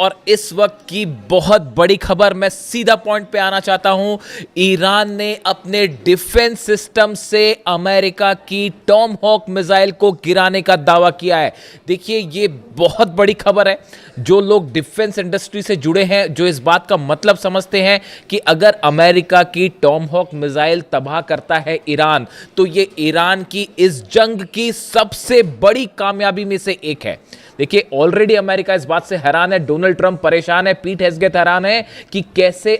और इस वक्त की बहुत बड़ी खबर, मैं सीधा पॉइंट पे आना चाहता हूं। ईरान ने अपने डिफेंस सिस्टम से अमेरिका की टॉमहॉक मिसाइल को गिराने का दावा किया है। देखिए, ये बहुत बड़ी खबर है। जो लोग डिफेंस इंडस्ट्री से जुड़े हैं, जो इस बात का मतलब समझते हैं कि अगर अमेरिका की टॉमहॉक मिसाइल तबाह करता है ईरान, तो ये ईरान की इस जंग की सबसे बड़ी कामयाबी में से एक है। देखिए, ऑलरेडी अमेरिका इस बात से हैरान है, डोनाल्ड ट्रंप परेशान है, पीट हेगसेथ हैरान है कि कैसे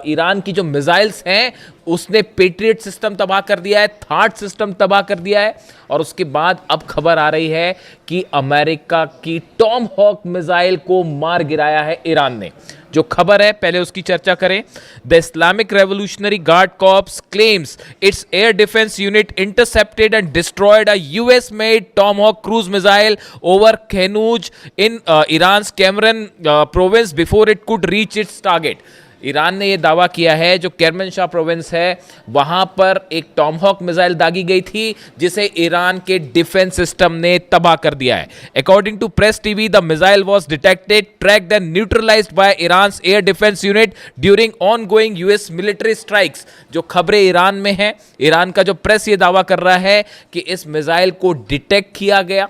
ईरान की जो मिसाइल्स हैं उसने पेट्रियट सिस्टम तबाह कर दिया है, थार्ड सिस्टम तबाह कर दिया है। और उसके बाद अब खबर आ रही है कि अमेरिका की टॉमहॉक मिसाइल को मार गिराया है ईरान ने। जो खबर है पहले उसकी चर्चा करें। The Islamic Revolutionary Guard Corps claims its air defence unit intercepted and destroyed a US made Tomahawk cruise missile over Kahnuj in Iran Kerman province before it could reach its target. Iran ने यह दावा किया है, जो केरमनशाह province है वहां पर एक टॉमहॉक मिसाइल दागी गई थी जिसे ईरान के डिफेंस सिस्टम ने तबाह कर दिया है। According to press TV, the missile was detected, tracked and neutralised by Iran's air defence unit during ongoing US military strikes. जो खबरें ईरान में हैं, ईरान का जो प्रेस ये दावा कर रहा है कि इस मिसाइल को डिटेक्ट किया गया,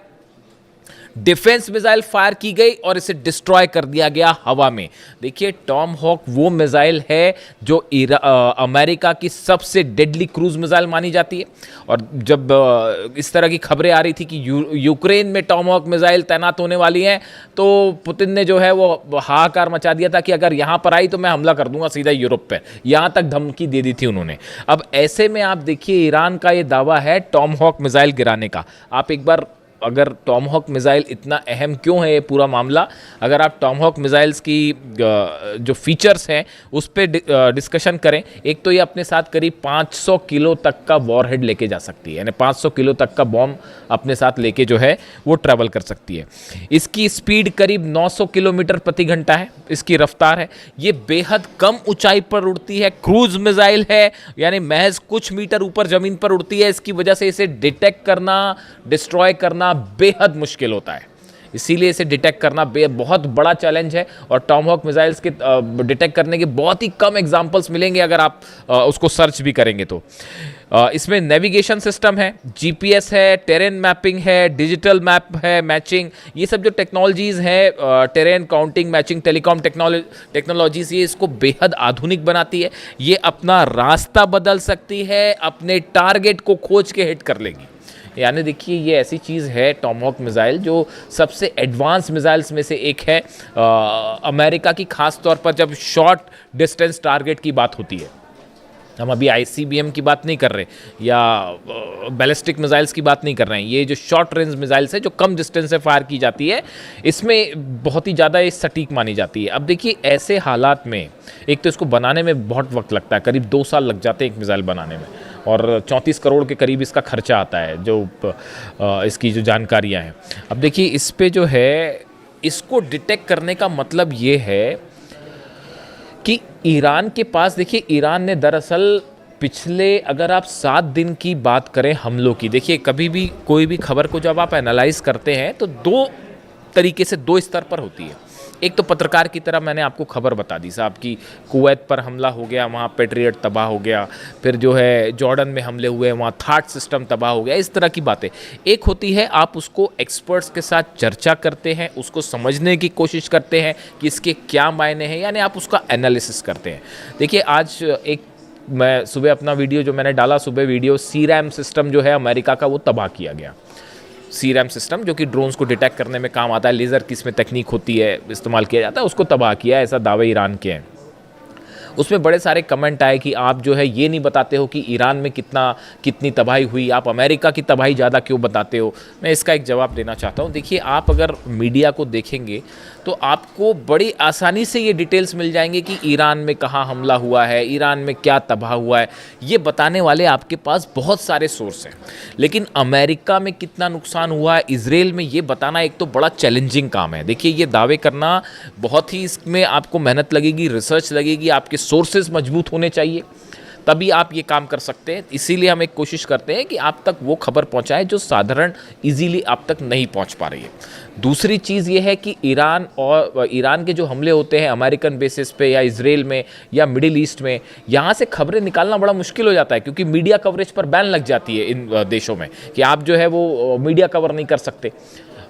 डिफेंस मिसाइल फायर की गई और इसे डिस्ट्रॉय कर दिया गया हवा में। देखिए, टॉमहॉक वो मिसाइल है जो अमेरिका की सबसे डेडली क्रूज मिसाइल मानी जाती है। और जब इस तरह की खबरें आ रही थी कि यूक्रेन में टॉमहॉक मिसाइल तैनात होने वाली हैं, तो पुतिन ने जो है वो हाहाकार मचा दिया था कि अगर यहाँ पर आई तो मैं हमला कर दूंगा सीधा यूरोप पर। यहाँ तक धमकी दे दी थी उन्होंने। अब ऐसे में आप देखिए, ईरान का ये दावा है टॉमहॉक मिसाइल गिराने का। आप एक बार, अगर टॉमहॉक मिसाइल इतना अहम क्यों है ये पूरा मामला, अगर आप टॉमहॉक मिसाइल्स की जो फीचर्स हैं उस पर डिस्कशन करें। एक तो ये अपने साथ करीब 500 किलो तक का वॉरहेड लेके जा सकती है, यानी 500 किलो तक का बॉम्ब अपने साथ लेके जो है वो ट्रैवल कर सकती है। इसकी स्पीड करीब 900 किलोमीटर प्रति घंटा है, इसकी रफ्तार है। ये बेहद कम ऊंचाई पर उड़ती है, क्रूज मिसाइल है, यानी महज कुछ मीटर ऊपर ज़मीन पर उड़ती है। इसकी वजह से इसे डिटेक्ट करना, डिस्ट्रॉय करना बेहद मुश्किल होता है। इसीलिए इसे डिटेक्ट करना बहुत बड़ा चैलेंज है। और टॉमहॉक मिसाइल्स के डिटेक्ट करने के बहुत ही कम एग्जांपल्स मिलेंगे अगर आप उसको सर्च भी करेंगे तो। इसमें नेविगेशन सिस्टम है, जीपीएस है, टेरेन मैपिंग है, डिजिटल मैप है, मैचिंग, ये सब जो टेक्नोलॉजीज़ हैं, terrain counting, matching, telecom technologies, ये इसको बेहद आधुनिक बनाती है। ये अपना रास्ता बदल सकती है, अपने टारगेट को खोज के हिट कर लेगी। यानी देखिए, ये ऐसी चीज़ है टॉमहॉक मिसाइल जो सबसे एडवांस मिसाइल्स में से एक है अमेरिका की, खास तौर पर जब शॉर्ट डिस्टेंस टारगेट की बात होती है। हम अभी आईसीबीएम की बात नहीं कर रहे या बैलिस्टिक मिसाइल्स की बात नहीं कर रहे हैं। ये जो शॉर्ट रेंज मिसाइल्स है जो कम डिस्टेंस से फायर की जाती है, इसमें बहुत ही ज़्यादा ये सटीक मानी जाती है। अब देखिए, ऐसे हालात में एक तो इसको बनाने में बहुत वक्त लगता है, करीब 2 साल लग जाते हैं एक मिसाइल बनाने में, और 34 करोड़ के करीब इसका खर्चा आता है, जो इसकी जो जानकारियाँ हैं। अब देखिए, इस पे जो है, इसको डिटेक्ट करने का मतलब ये है कि ईरान के पास, देखिए, ईरान ने दरअसल पिछले, अगर आप 7 दिन की बात करें हमलों की, देखिए कभी भी कोई भी खबर को जब आप एनालाइज करते हैं तो 2 तरीके से, 2 स्तर पर होती है। एक तो पत्रकार की तरह मैंने आपको खबर बता दी साहब कि कुवैत पर हमला हो गया, वहाँ पेट्रियट तबाह हो गया, फिर जो है जॉर्डन में हमले हुए, वहाँ थार्ड सिस्टम तबाह हो गया, इस तरह की बातें। एक होती है आप उसको एक्सपर्ट्स के साथ चर्चा करते हैं, उसको समझने की कोशिश करते हैं कि इसके क्या मायने हैं, यानी आप उसका एनालिसिस करते हैं। देखिए, आज एक, मैं सुबह अपना वीडियो जो मैंने डाला, सुबह वीडियो, सीरैम सिस्टम जो है अमेरिका का, वो तबाह किया गया। सीरैम सिस्टम जो कि ड्रोन्स को डिटेक्ट करने में काम आता है, लेज़र की इसमें तकनीक होती है, इस्तेमाल किया जाता है, उसको तबाह किया, ऐसा दावे ईरान के हैं। उसमें बड़े सारे कमेंट आए कि आप जो है ये नहीं बताते हो कि ईरान में कितनी तबाही हुई, आप अमेरिका की तबाही ज़्यादा क्यों बताते हो। मैं इसका एक जवाब देना चाहता हूँ। देखिए, आप अगर मीडिया को देखेंगे तो आपको बड़ी आसानी से ये डिटेल्स मिल जाएंगे कि ईरान में कहाँ हमला हुआ है, ईरान में क्या तबाह हुआ है, ये बताने वाले आपके पास बहुत सारे सोर्स हैं। लेकिन अमेरिका में कितना नुकसान हुआ है, इजराइल में, ये बताना एक तो बड़ा चैलेंजिंग काम है। देखिए, ये दावे करना बहुत ही, इसमें आपको मेहनत लगेगी, रिसर्च लगेगी, आपके सोर्सेज मजबूत होने चाहिए, तभी आप ये काम कर सकते हैं। इसीलिए हम एक कोशिश करते हैं कि आप तक वो खबर पहुंचाएं जो साधारण इजीली आप तक नहीं पहुंच पा रही है। दूसरी चीज़ ये है कि ईरान के जो हमले होते हैं अमेरिकन बेसिस पे या इजराइल में या मिडिल ईस्ट में, यहाँ से खबरें निकालना बड़ा मुश्किल हो जाता है, क्योंकि मीडिया कवरेज पर बैन लग जाती है इन देशों में कि आप जो है वो मीडिया कवर नहीं कर सकते।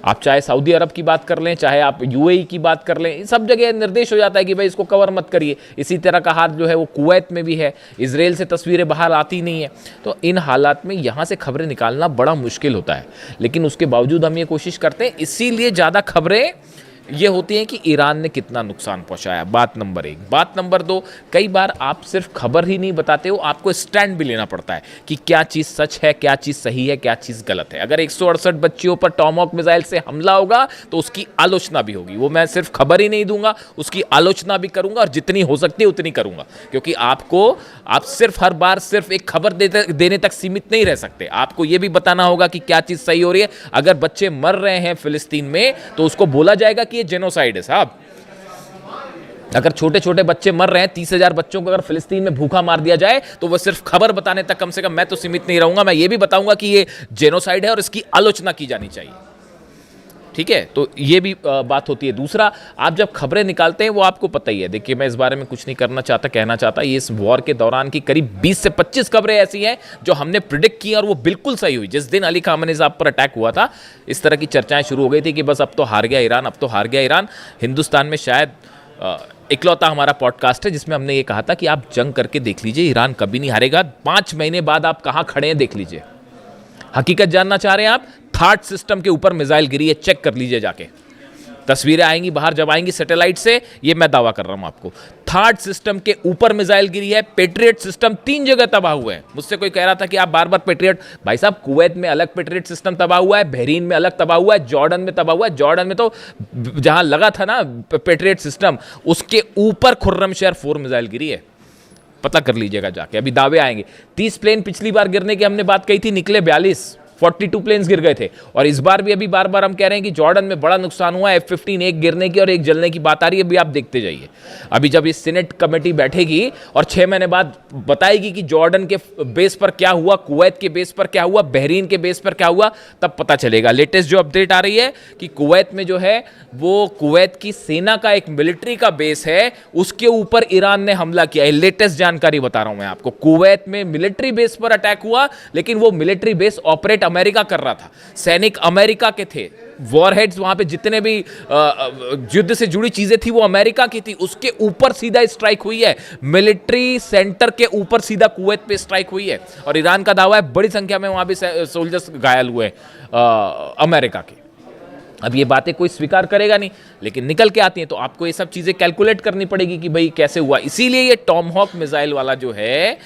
आप चाहे सऊदी अरब की बात कर लें, चाहे आप यूएई की बात कर लें, सब जगह निर्देश हो जाता है कि भाई इसको कवर मत करिए। इसी तरह का हाल जो है वो कुवैत में भी है, इजराइल से तस्वीरें बाहर आती नहीं है। तो इन हालात में यहाँ से खबरें निकालना बड़ा मुश्किल होता है, लेकिन उसके बावजूद हम ये कोशिश करते हैं। इसीलिए ज़्यादा खबरें ये होती हैं कि ईरान ने कितना नुकसान पहुंचाया, बात नंबर 1। बात नंबर 2, कई बार आप सिर्फ खबर ही नहीं बताते हो, आपको स्टैंड भी लेना पड़ता है कि क्या चीज़ सच है, क्या चीज़ सही है, क्या चीज़ गलत है। अगर 168 बच्चियों पर टॉमहॉक मिसाइल से हमला होगा तो उसकी आलोचना भी होगी। वो मैं सिर्फ खबर ही नहीं दूंगा, उसकी आलोचना भी करूंगा, और जितनी हो सकती है उतनी करूंगा, क्योंकि आप सिर्फ हर बार सिर्फ एक खबर देने तक सीमित नहीं रह सकते। आपको ये भी बताना होगा कि क्या चीज़ सही हो रही है। अगर बच्चे मर रहे हैं फिलिस्तीन में तो उसको बोला जाएगा कि ये जेनोसाइड है साहब। अगर छोटे छोटे बच्चे मर रहे हैं, 30,000 बच्चों को अगर फिलिस्तीन में भूखा मार दिया जाए तो वो सिर्फ खबर बताने तक कम से कम मैं तो सीमित नहीं रहूंगा। मैं ये भी बताऊंगा कि ये जेनोसाइड है और इसकी आलोचना की जानी चाहिए। ठीक है, तो ये भी बात होती है। दूसरा, आप जब खबरें निकालते हैं वो आपको पता ही है। देखिए, मैं इस बारे में कुछ नहीं कहना चाहता। ये इस वॉर के दौरान की करीब 20 से 25 खबरें ऐसी हैं जो हमने प्रिडिक्ट की और वो बिल्कुल सही हुई। जिस दिन अली खामेनी साहब पर अटैक हुआ था, इस तरह की चर्चाएं शुरू हो गई थी कि बस अब तो हार गया ईरान, अब तो हार गया ईरान। हिंदुस्तान में शायद इकलौता हमारा पॉडकास्ट है जिसमें हमने ये कहा था कि आप जंग करके देख लीजिए, ईरान कभी नहीं हारेगा। 5 महीने बाद आप कहाँ खड़े हैं देख लीजिए। हकीकत जानना चाह रहे हैं आप? थार्ड सिस्टम के ऊपर मिसाइल गिरी है, चेक कर लीजिए जाके। तस्वीरें आएंगी बाहर जब आएंगी सैटेलाइट से, ये मैं दावा कर रहा हूं आपको। थार्ड सिस्टम के ऊपर मिसाइल गिरी है। पेट्रियट सिस्टम 3 जगह तबाह हुए हैं। मुझसे कोई कह रहा था कि आप बार बार पेट्रियट, भाई साहब कुवैत में अलग पेट्रियट सिस्टम तबाह हुआ है, बहरीन में अलग तबाह हुआ है, जॉर्डन में तबाह हुआ है। जॉर्डन में तो जहां लगा था ना पेट्रियट सिस्टम, उसके ऊपर खुर्रमशहर 4 मिसाइल गिरी है। पता कर लीजिएगा जाके, अभी दावे आएंगे। 30 प्लेन पिछली बार गिरने की हमने बात कही थी, निकले 42 प्लेन्स गिर गए थे। और इस बार भी अभी बार बार हम कह रहे हैं कि जॉर्डन में बड़ा नुकसान हुआ है। F-15 एक गिरने की और एक जलने की बात आ रही है, अभी आप देखते जाइए। अभी जब ये सीनेट कमेटी बैठेगी और 6 महीने बाद बताएगी कि जॉर्डन के बेस पर क्या हुआ, कुवैत के बेस पर क्या हुआ, बहरीन के बेस पर क्या हुआ, तब पता चलेगा। लेटेस्ट जो अपडेट आ रही है कि कुवैत में जो है वो कुवैत की सेना का एक मिलिट्री का बेस है, उसके ऊपर ईरान ने हमला किया है। लेटेस्ट जानकारी बता रहा हूं मैं आपको। कुवैत में मिलिट्री बेस पर अटैक हुआ, लेकिन वो मिलिट्री बेस ऑपरेट अमेरिका कर रहा था, सैनिक अमेरिका के थे, वॉरहेड्स वहां पे जितने भी युद्ध से जुड़ी चीजें थी वो अमेरिका की थी। उसके ऊपर सीधा स्ट्राइक हुई है, मिलिट्री सेंटर के ऊपर सीधा कुवैत पे स्ट्राइक हुई है। और ईरान का दावा है बड़ी संख्या में वहां भी सोल्जर्स घायल हुए अमेरिका के। अब ये बातें कोई स्वीकार करेगा नहीं, लेकिन निकल के आती हैं, तो आपको ये सब चीजें कैलकुलेट करनी पड़ेगी कि भाई कैसे हुआ। इसीलिए ये टॉमहॉक मिसाइल वाला जो है,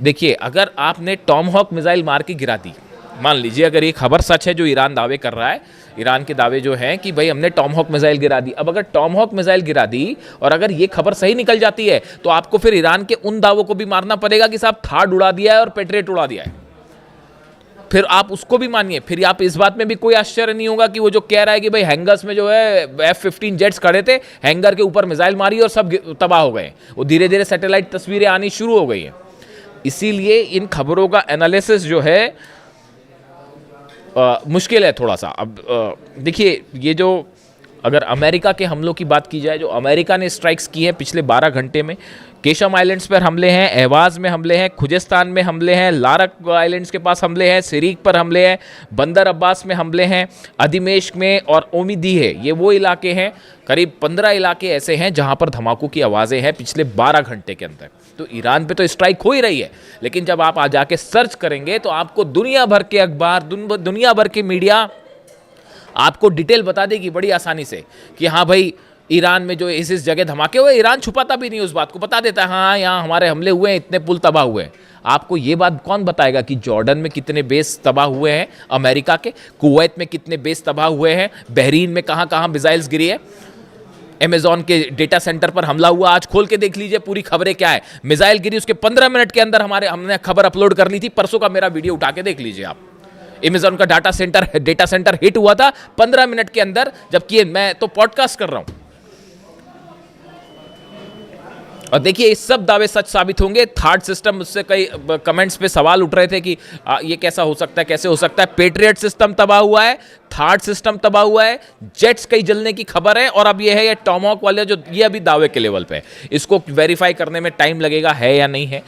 देखिए, अगर आपने टॉमहॉक मिसाइल मार के गिरा दी, मान लीजिए अगर ये खबर सच है जो ईरान दावे कर रहा है, ईरान के दावे जो हैं कि भाई हमने टॉमहॉक मिसाइल गिरा दी। अब अगर टॉमहॉक मिसाइल गिरा दी और अगर ये खबर सही निकल जाती है तो आपको फिर ईरान के उन दावों को भी मारना पड़ेगा कि साहब थार्ड उड़ा दिया है और पेट्रियट उड़ा दिया है। फिर आप उसको भी मानिए। फिर आप इस बात में भी कोई आश्चर्य नहीं होगा कि वो जो कह रहा है कि भाई हैंगर्स में जो है F-15 जेट्स खड़े थे, हैंगर के ऊपर मिसाइल मारी और सब तबाह हो गए। वो धीरे धीरे सैटेलाइट तस्वीरें आनी शुरू हो गई हैं। इसीलिए इन खबरों का एनालिसिस जो है मुश्किल है थोड़ा सा। अब देखिए, ये जो अगर अमेरिका के हमलों की बात की जाए, जो अमेरिका ने स्ट्राइक्स की हैं पिछले 12 घंटे में, केशम आइलैंड्स पर हमले हैं, एहवाज में हमले हैं, खुजेस्तान में हमले हैं, लारक आइलैंड्स के पास हमले हैं, सिरीक पर हमले हैं, बंदर अब्बास में हमले हैं, अधिमेश्क में और ओमिदी है, ये वो इलाके हैं। करीब 15 इलाके ऐसे हैं जहां पर धमाकों की आवाज़ें हैं पिछले 12 घंटे के अंदर। तो ईरान पे तो स्ट्राइक हो ही रही है, लेकिन जब आप आ जाके सर्च करेंगे तो आपको दुनिया भर के अखबार, दुनिया भर की मीडिया आपको डिटेल बता देगी बड़ी आसानी से कि हाँ भाई, ईरान में जो इस जगह धमाके हुए, ईरान छुपाता भी नहीं उस बात को, बता देता है हाँ यहाँ हमारे हमले हुए हैं, इतने पुल तबाह हुए हैं। आपको ये बात कौन बताएगा कि जॉर्डन में कितने बेस तबाह हुए हैं अमेरिका के, कुवैत में कितने बेस तबाह हुए हैं, बहरीन में कहाँ कहाँ मिसाइल्स गिरी है, अमेजॉन के डेटा सेंटर पर हमला हुआ। आज खोल के देख लीजिए पूरी खबरें क्या है। मिसाइल गिरी, उसके 15 मिनट के अंदर हमने खबर अपलोड कर ली थी। परसों का मेरा वीडियो उठा के देख लीजिए आप। अमेजॉन का डेटा सेंटर हिट हुआ था 15 मिनट के अंदर, जबकि मैं तो पॉडकास्ट कर रहा हूं। और देखिए ये सब दावे सच साबित होंगे। थर्ड सिस्टम, मुझसे कई कमेंट्स पे सवाल उठ रहे थे कि ये कैसा हो सकता है, कैसे हो सकता है। पेट्रियट सिस्टम तबाह हुआ है, थर्ड सिस्टम तबाह हुआ है, जेट्स कई जलने की खबर है, और अब ये है ये टॉमहॉक वाले जो ये अभी दावे के लेवल पे है। इसको वेरीफाई करने में टाइम लगेगा, है या नहीं है,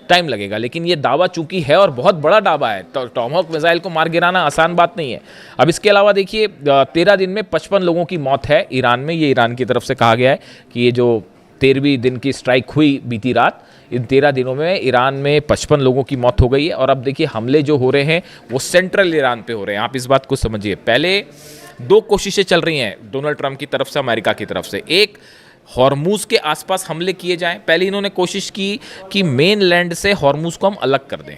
टाइम लगेगा, लेकिन ये दावा चूंकि है और बहुत बड़ा दावा है, तो टॉमहॉक मिसाइल को मार गिराना आसान बात नहीं है। अब इसके अलावा देखिए 13 दिन में 55 लोगों की मौत है ईरान में। ये ईरान की तरफ से कहा गया है कि ये जो 13वीं दिन की स्ट्राइक हुई बीती रात, इन 13 दिनों में ईरान में 55 लोगों की मौत हो गई है। और अब देखिए हमले जो हो रहे हैं वो सेंट्रल ईरान पे हो रहे हैं। आप इस बात को समझिए। पहले दो कोशिशें चल रही हैं डोनाल्ड ट्रंप की तरफ से, अमेरिका की तरफ से। एक, हॉर्मूज के आसपास हमले किए जाएं। पहले इन्होंने कोशिश की कि मेन लैंड से हॉर्मूज को हम अलग कर दें।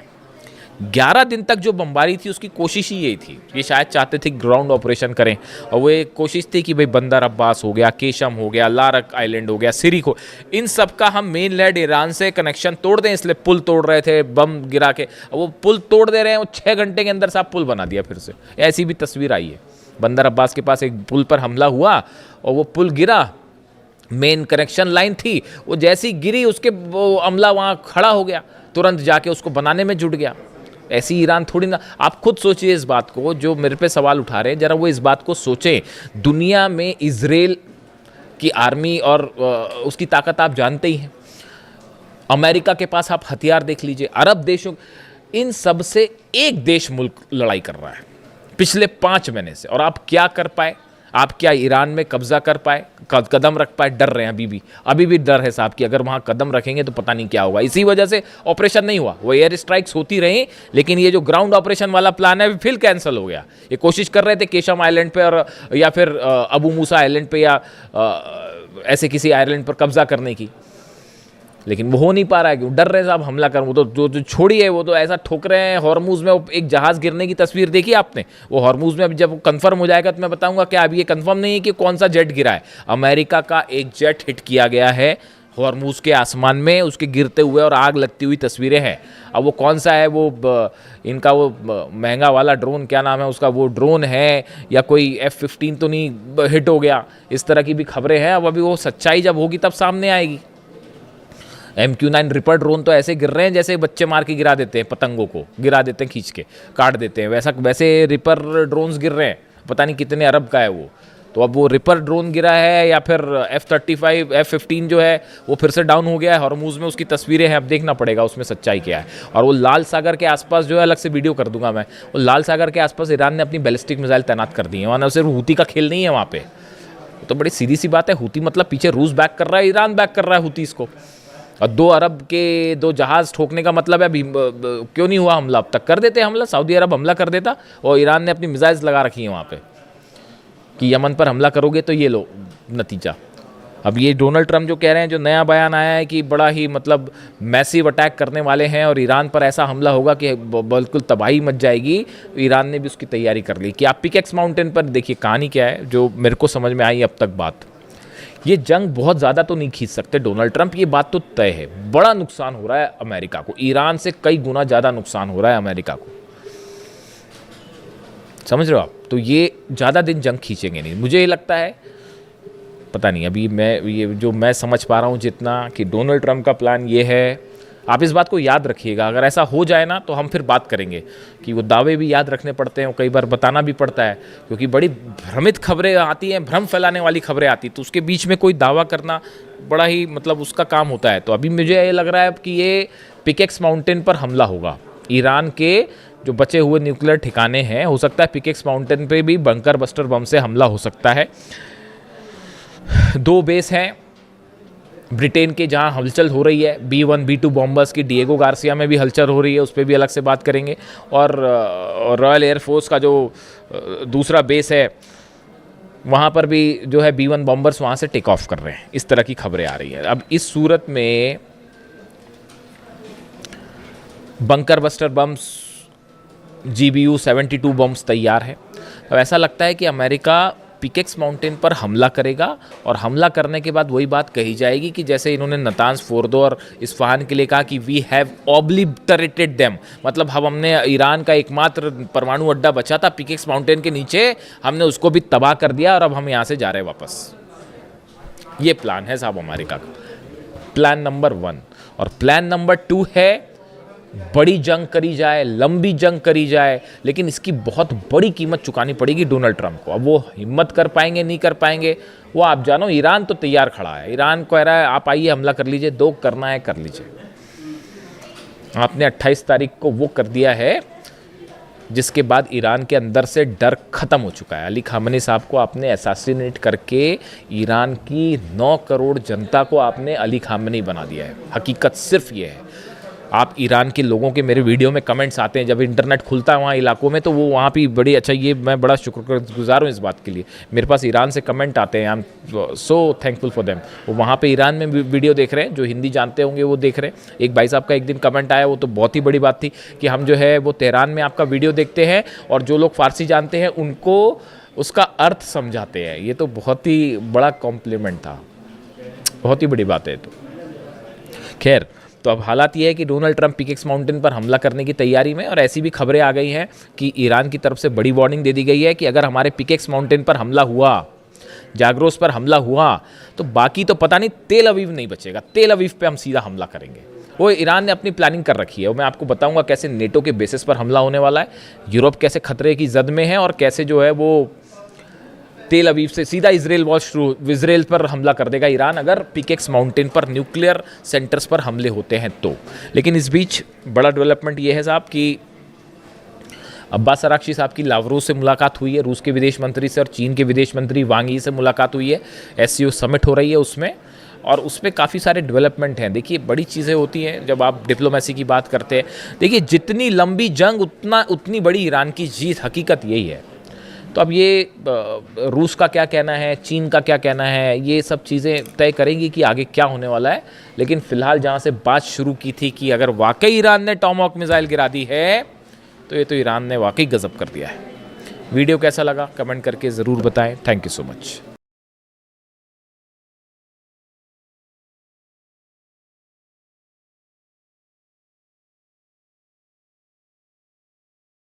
11 दिन तक जो बमबारी थी उसकी कोशिश ही यही थी। ये शायद चाहते थे ग्राउंड ऑपरेशन करें, और वो एक कोशिश थी कि भाई बंदर अब्बास हो गया, केशम हो गया, लारक आइलैंड हो गया, सिरिक हो, इन सब का हम मेन लैंड ईरान से कनेक्शन तोड़ दें। इसलिए पुल तोड़ रहे थे बम गिरा के। वो पुल तोड़ दे रहे हैं, वो 6 घंटे के अंदर साहब पुल बना दिया फिर से। ऐसी भी तस्वीर आई है। बंदर अब्बास के पास एक पुल पर हमला हुआ और वो पुल गिरा, मेन कनेक्शन लाइन थी, वो जैसी गिरी उसके वो अमला वहाँ खड़ा हो गया, तुरंत जाके उसको बनाने में जुट गया। ऐसी ईरान थोड़ी ना। आप खुद सोचिए इस बात को, जो मेरे पे सवाल उठा रहे हैं, जरा वो इस बात को सोचें। दुनिया में इजराइल की आर्मी और उसकी ताकत आप जानते ही हैं। अमेरिका के पास आप हथियार देख लीजिए, अरब देशों, इन सब से एक देश मुल्क लड़ाई कर रहा है पिछले 5 महीने से। और आप क्या कर पाए? आप क्या ईरान में कब्जा कर पाए, कदम रख पाए? डर रहे हैं अभी भी डर है साहब कि अगर वहाँ कदम रखेंगे तो पता नहीं क्या होगा। इसी वजह से ऑपरेशन नहीं हुआ। वो एयर स्ट्राइक्स होती रही, लेकिन ये जो ग्राउंड ऑपरेशन वाला प्लान है फिर कैंसिल हो गया। ये कोशिश कर रहे थे केशम आइलैंड पे और या फिर अबू मूसा आइलैंड पे या ऐसे किसी आइलैंड पर कब्जा करने की, लेकिन वो हो नहीं पा रहा है। क्यों? डर रहे साहब हमला कर। वो तो जो छोड़िए, वो तो ऐसा ठोक रहे हैं। हॉर्मूज में एक जहाज़ गिरने की तस्वीर देखी आपने? वो हॉर्मूज में अभी जब कंफर्म हो जाएगा तो मैं बताऊंगा। क्या अभी ये कंफर्म नहीं है कि कौन सा जेट गिरा है? अमेरिका का एक जेट हिट किया गया है हॉर्मूज के आसमान में, उसके गिरते हुए और आग लगती हुई तस्वीरें हैं। अब वो कौन सा है? वो इनका वो महंगा वाला ड्रोन, क्या नाम है उसका, वो ड्रोन है या कोई F-15 तो नहीं हिट हो गया? इस तरह की भी खबरें हैं। अब अभी वो सच्चाई जब होगी तब सामने आएगी। MQ-9 रिपर ड्रोन तो ऐसे गिर रहे हैं जैसे बच्चे मार के गिरा देते हैं, पतंगों को गिरा देते हैं, खींच के काट देते हैं, वैसे रिपर ड्रोन्स गिर रहे हैं। पता नहीं कितने अरब का है वो। तो अब वो रिपर ड्रोन गिरा है या फिर F-35 F-15 जो है वो फिर से डाउन हो गया है हॉर्मूज में। उसकी तस्वीरें हैं, अब देखना पड़ेगा उसमें सच्चाई क्या है। और वो लाल सागर के आसपास जो है, अलग से वीडियो कर दूंगा मैं, वो लाल सागर के आसपास ईरान ने अपनी बैलिस्टिक मिसाइल तैनात कर दी है। वहाँ सिर्फ हूती का खेल नहीं है वहाँ पे। तो बड़ी सीधी सी बात है, हूती मतलब पीछे रूस बैक कर रहा है, ईरान बैक कर रहा है हूतीस को। और 2 अरब के 2 जहाज़ ठोकने का मतलब है क्यों नहीं हुआ हमला? अब तक कर देते हमला, सऊदी अरब हमला कर देता, और ईरान ने अपनी मिसाइल्स लगा रखी हैं वहाँ पे कि यमन पर हमला करोगे तो ये लो नतीजा। अब ये डोनाल्ड ट्रंप जो कह रहे हैं, जो नया बयान आया है कि बड़ा ही मतलब मैसिव अटैक करने वाले हैं और ईरान पर ऐसा हमला होगा कि बिल्कुल तबाही मच जाएगी, ईरान ने भी उसकी तैयारी कर ली। कि आप पिकेक्स माउंटेन पर देखिए कहानी क्या है, जो मेरे को समझ में आई अब तक बात। ये जंग बहुत ज़्यादा तो नहीं खींच सकते डोनाल्ड ट्रंप, ये बात तो तय है। बड़ा नुकसान हो रहा है अमेरिका को, ईरान से कई गुना ज़्यादा नुकसान हो रहा है अमेरिका को, समझ रहे हो आप? तो ये ज़्यादा दिन जंग खींचेंगे नहीं, मुझे ये लगता है। पता नहीं, अभी मैं समझ पा रहा हूँ जितना, कि डोनाल्ड ट्रंप का प्लान ये है। आप इस बात को याद रखिएगा, अगर ऐसा हो जाए ना तो हम फिर बात करेंगे कि वो दावे भी याद रखने पड़ते हैं, कई बार बताना भी पड़ता है, क्योंकि बड़ी भ्रमित खबरें आती हैं, भ्रम फैलाने वाली खबरें आती, तो उसके बीच में कोई दावा करना बड़ा ही मतलब उसका काम होता है। तो अभी मुझे ये लग रहा है कि ये पिकेक्स माउंटेन पर हमला होगा। ईरान के जो बचे हुए न्यूक्लियर ठिकाने हैं, हो सकता है पिकेक्स माउंटेन पे भी बंकर बस्टर बम से हमला हो सकता है। 2 बेस हैं ब्रिटेन के जहां हलचल हो रही है, B-1 B-2 बॉम्बर्स की, डिएगो गार्सिया में भी हलचल हो रही है, उस पर भी अलग से बात करेंगे। और रॉयल एयरफोर्स का जो दूसरा बेस है, वहाँ पर भी जो है B-1 बॉम्बर्स वहाँ से टेक ऑफ कर रहे हैं। इस तरह की खबरें आ रही हैं। अब इस सूरत में bunker buster bumps GBU-72 bumps तैयार है। अब ऐसा लगता है कि अमेरिका पिकेक्स माउंटेन पर हमला करेगा, और हमला करने के बाद वही बात कही जाएगी कि जैसे इन्होंने नतांज फोर्दो और इस्फहान के लिए कहा कि वी हैव ऑब्लिटरेटेड देम, मतलब हमने ईरान का एकमात्र परमाणु अड्डा बचा था पिकेक्स माउंटेन के नीचे, हमने उसको भी तबाह कर दिया और अब हम यहाँ से जा रहे हैं वापस। ये प्लान है साहब अमेरिका का। Plan number 1। और प्लान नंबर 2 है बड़ी जंग करी जाए, लंबी जंग करी जाए, लेकिन इसकी बहुत बड़ी कीमत चुकानी पड़ेगी डोनाल्ड ट्रंप को। अब वो हिम्मत कर पाएंगे नहीं कर पाएंगे वो आप जानो। ईरान तो तैयार खड़ा है, ईरान कह रहा है आप आइए हमला कर लीजिए, 2 करना है कर लीजिए। आपने 28 तारीख को वो कर दिया है जिसके बाद ईरान के अंदर से डर खत्म हो चुका है। अली खामनी साहब को आपने असैसिनेट करके ईरान की 9 करोड़ जनता को आपने अली खामनी बना दिया है। हकीकत सिर्फ ये है। आप ईरान के लोगों के मेरे वीडियो में कमेंट्स आते हैं, जब इंटरनेट खुलता है वहाँ इलाकों में, तो वो वहाँ भी बड़ी अच्छा, ये मैं बड़ा शुक्रगुजार हूँ इस बात के लिए। मेरे पास ईरान से कमेंट आते हैं, I am so thankful for them. वो वहाँ पे ईरान में वीडियो देख रहे हैं, जो हिंदी जानते होंगे वो देख रहे हैं। एक भाई साहब का एक दिन कमेंट आया, वो तो बहुत ही बड़ी बात थी कि हम जो है वो तेहरान में आपका वीडियो देखते हैं और जो लोग फ़ारसी जानते हैं उनको उसका अर्थ समझाते हैं। ये तो बहुत ही बड़ा कॉम्प्लीमेंट था, बहुत ही बड़ी बात है। तो खैर, तो अब हालात ये है कि डोनाल्ड ट्रंप पिकेक्स माउंटेन पर हमला करने की तैयारी में, और ऐसी भी खबरें आ गई हैं कि ईरान की तरफ से बड़ी वार्निंग दे दी गई है कि अगर हमारे पिकेक्स माउंटेन पर हमला हुआ, जाग्रोस पर हमला हुआ, तो बाकी तो पता नहीं तेल अवीव नहीं बचेगा। तेल अवीव पे हम सीधा हमला करेंगे। वो ईरान ने अपनी प्लानिंग कर रखी है। मैं आपको बताऊंगा कैसे नेटो के बेसिस पर हमला होने वाला है, यूरोप कैसे खतरे की जद में है, और कैसे जो है वो तेल अवीव से सीधा इजराइल पर हमला कर देगा ईरान अगर पिकेक्स माउंटेन पर न्यूक्लियर सेंटर्स पर हमले होते हैं तो। लेकिन इस बीच बड़ा डेवलपमेंट ये है साहब कि अब्बास अराक्ची साहब की लावरोव से मुलाकात हुई है, रूस के विदेश मंत्री से, और चीन के विदेश मंत्री वांग यी से मुलाकात हुई है। SCO समिट हो रही है उसमें, और उसमें काफ़ी सारे डेवलपमेंट हैं। देखिए, बड़ी चीज़ें होती हैं जब आप डिप्लोमेसी की बात करते हैं। देखिए, जितनी लंबी जंग उतनी बड़ी ईरान की जीत, हकीकत यही है। तो अब ये रूस का क्या कहना है, चीन का क्या कहना है, ये सब चीज़ें तय करेंगी कि आगे क्या होने वाला है। लेकिन फ़िलहाल जहाँ से बात शुरू की थी कि अगर वाकई ईरान ने टॉमहॉक मिसाइल गिरा दी है, तो ये तो ईरान ने वाकई गजब कर दिया है। वीडियो कैसा लगा कमेंट करके ज़रूर बताएं। Thank you so much.